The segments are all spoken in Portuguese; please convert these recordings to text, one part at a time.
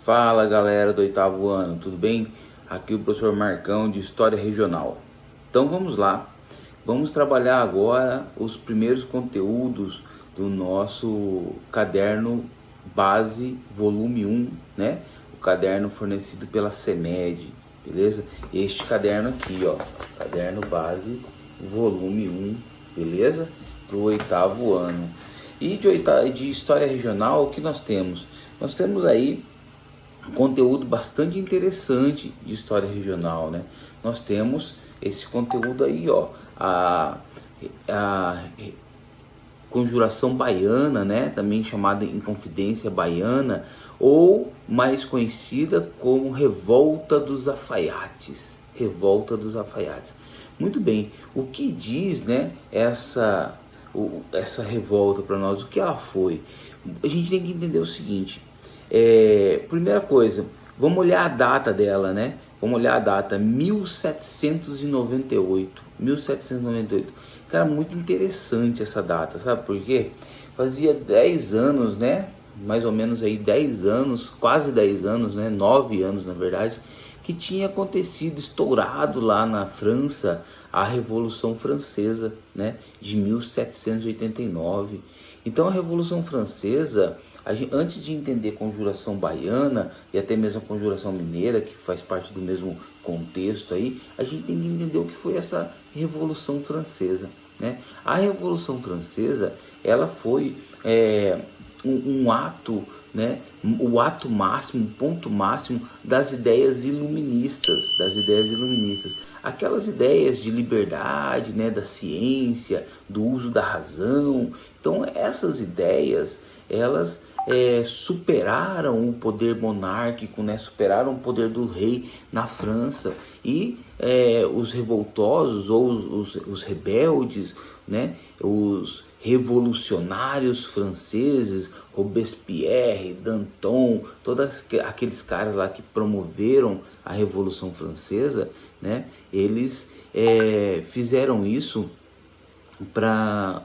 Fala galera do oitavo ano, tudo bem? Aqui é o professor Marcão de História Regional. Então vamos lá, vamos trabalhar agora os primeiros conteúdos do nosso caderno base volume 1, né? O caderno fornecido pela CEMED, beleza? Este caderno aqui, ó, caderno base volume 1, beleza? Para o oitavo ano. E de História Regional, o que nós temos? Nós temos aí um conteúdo bastante interessante de história regional, né? Nós temos esse conteúdo aí, ó, a Conjuração Baiana, né? Também chamada Inconfidência Baiana, ou mais conhecida como Revolta dos Alfaiates. Revolta dos Alfaiates. Muito bem, o que diz, né, essa revolta para nós? O que ela foi? A gente tem que entender o seguinte. Primeira coisa, vamos olhar a data dela, né? Vamos olhar a data, 1798. 1798. Cara, muito interessante essa data, sabe por quê? Fazia 10 anos, né? Mais ou menos aí 10 anos, quase 10 anos, né? 9 anos na verdade, que tinha acontecido, estourado lá na França, a Revolução Francesa, né? De 1789. Então a Revolução Francesa, antes de entender Conjuração Baiana e até mesmo a Conjuração Mineira, que faz parte do mesmo contexto aí, a gente tem que entender o que foi essa Revolução Francesa, né? A Revolução Francesa, ela foi um ato, né? O ato máximo, o ponto máximo das ideias iluministas, aquelas ideias de liberdade, né? Da ciência, do uso da razão. Então essas ideias, elas superaram o poder monárquico, né? Superaram o poder do rei na França, e os revoltosos ou os rebeldes, né? Os revolucionários franceses, Robespierre, Danton, todos aqueles caras lá que promoveram a Revolução Francesa, né? Eles fizeram isso para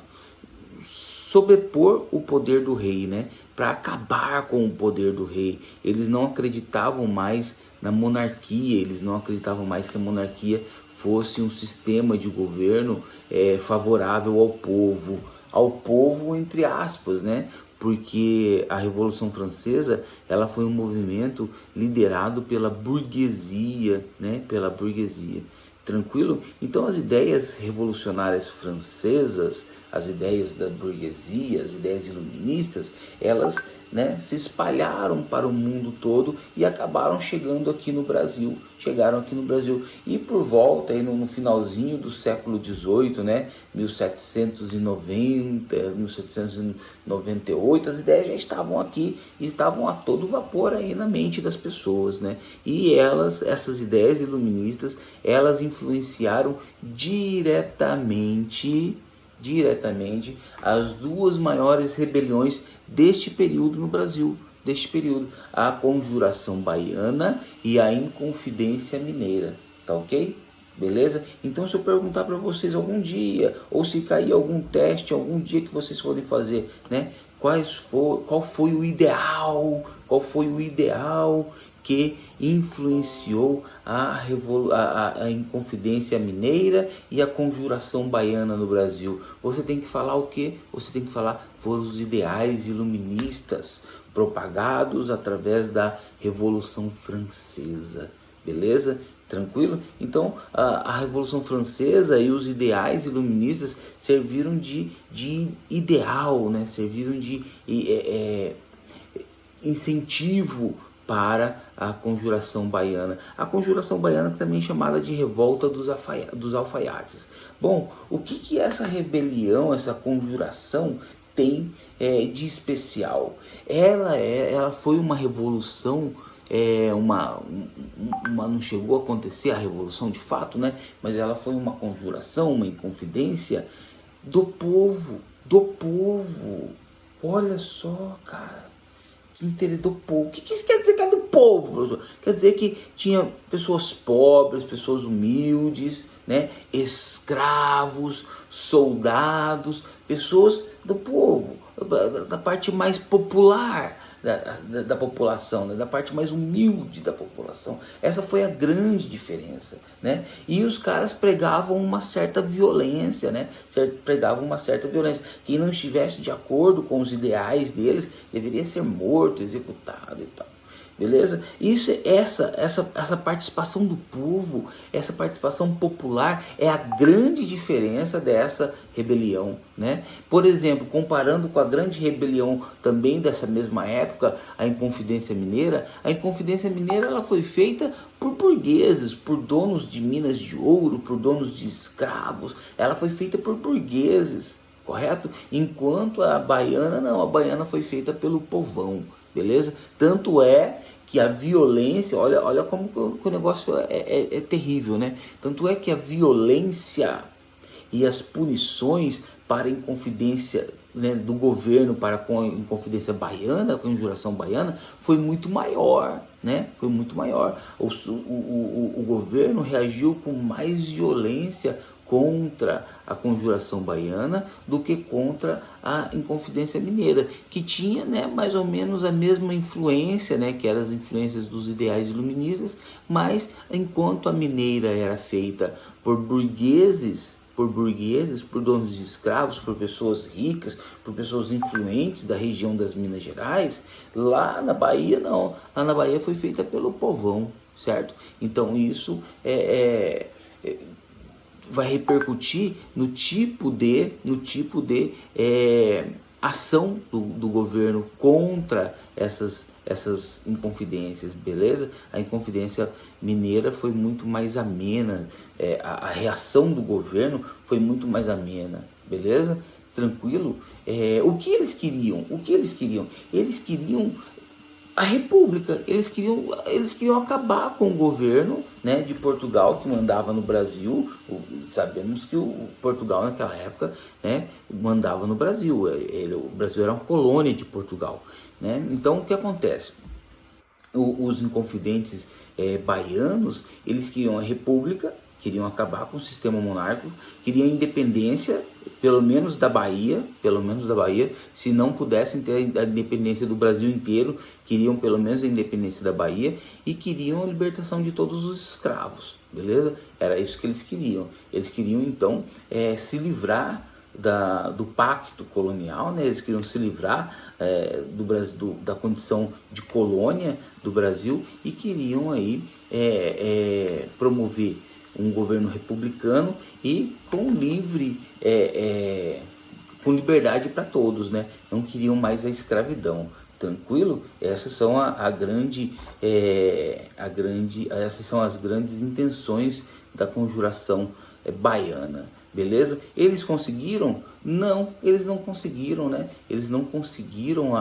sobrepor o poder do rei, né? Para acabar com o poder do rei. Eles não acreditavam mais na monarquia, eles não acreditavam mais que a monarquia fosse um sistema de governo favorável ao povo entre aspas, né? Porque a Revolução Francesa, ela foi um movimento liderado pela burguesia, né? Pela burguesia. Tranquilo? Então as ideias revolucionárias francesas, as ideias da burguesia, as ideias iluministas, elas, né, se espalharam para o mundo todo e acabaram chegando aqui no Brasil. E por volta, aí no finalzinho do século XVIII, né, 1790, 1798, as ideias já estavam aqui, estavam a todo vapor aí na mente das pessoas, né? E essas ideias iluministas, elas influenciaram diretamente as duas maiores rebeliões deste período no Brasil, a Conjuração Baiana e a Inconfidência Mineira, tá ok? Beleza? Então se eu perguntar para vocês algum dia, ou se cair algum teste algum dia que vocês forem fazer, né? Qual foi o ideal que influenciou a Inconfidência Mineira e a Conjuração Baiana no Brasil? Você tem que falar o quê? Você tem que falar foram os ideais iluministas propagados através da Revolução Francesa, beleza? Tranquilo? Então a Revolução Francesa e os ideais iluministas serviram de ideal, né? Serviram de incentivo para a Conjuração Baiana. A Conjuração Baiana, que também é chamada de Revolta dos Alfaiates. Bom, o que essa rebelião, essa conjuração tem de especial? Ela foi uma revolução, não chegou a acontecer a revolução de fato, né? Mas ela foi uma conjuração, uma inconfidência do povo. Olha só, cara. Do povo. O que isso quer dizer que é do povo, professor? Quer dizer que tinha pessoas pobres, pessoas humildes, né? Escravos, soldados, pessoas do povo, da parte mais popular, da população, né? Da parte mais humilde da população. Essa foi a grande diferença, né? E os caras pregavam uma certa violência, né? Pregavam uma certa violência. Quem não estivesse de acordo com os ideais deles deveria ser morto, executado e tal. Beleza? Isso, essa participação do povo, essa participação popular é a grande diferença dessa rebelião, né? Por exemplo, comparando com a grande rebelião também dessa mesma época, a Inconfidência Mineira, ela foi feita por burgueses, por donos de minas de ouro, por donos de escravos. Ela foi feita por burgueses, correto? Enquanto a baiana não, a baiana foi feita pelo povão. Beleza? Tanto é que a violência, olha como o negócio é terrível, né? Tanto é que a violência e as punições para a Inconfidência, né, do governo para com a Inconfidência baiana, com a Conjuração Baiana, foi muito maior, né? Foi muito maior. O governo reagiu com mais violência contra a Conjuração Baiana do que contra a Inconfidência Mineira, que tinha, né, mais ou menos a mesma influência, né, que eram as influências dos ideais iluministas, mas enquanto a mineira era feita por burgueses, por donos de escravos, por pessoas ricas, por pessoas influentes da região das Minas Gerais, lá na Bahia não, lá na Bahia foi feita pelo povão, certo? Então isso vai repercutir no tipo de ação do governo contra essas inconfidências, beleza? A Inconfidência Mineira foi muito mais amena, a reação do governo foi muito mais amena, beleza? Tranquilo? O que eles queriam? Eles queriam a república, eles queriam acabar com o governo, né, de Portugal, que mandava no Brasil. Sabemos que o Portugal naquela época, né, mandava no Brasil, o Brasil era uma colônia de Portugal, né? Então o que acontece? Os inconfidentes baianos, eles queriam a república, queriam acabar com o sistema monárquico, queriam a independência, pelo menos da Bahia, se não pudessem ter a independência do Brasil inteiro, queriam pelo menos a independência da Bahia e queriam a libertação de todos os escravos, beleza? Era isso que eles queriam. Eles queriam então se livrar do pacto colonial, né? Eles queriam se livrar do Brasil, da condição de colônia do Brasil, e queriam aí promover um governo republicano e com liberdade para todos, né? Não queriam mais a escravidão. Tranquilo? Essas são essas são as grandes intenções da Conjuração Baiana. Beleza? Eles conseguiram? Não, eles não conseguiram, né? Eles não conseguiram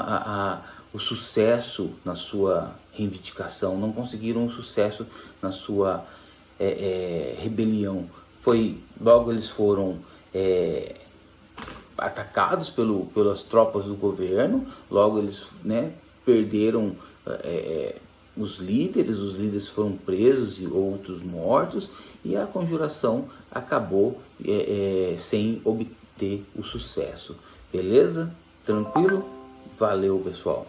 o sucesso na sua reivindicação, não conseguiram o sucesso na sua rebelião. Logo eles foram atacados pelas tropas do governo, logo eles, né, perderam os líderes foram presos e outros mortos, e a conjuração acabou sem obter o sucesso. Beleza? Tranquilo? Valeu, pessoal!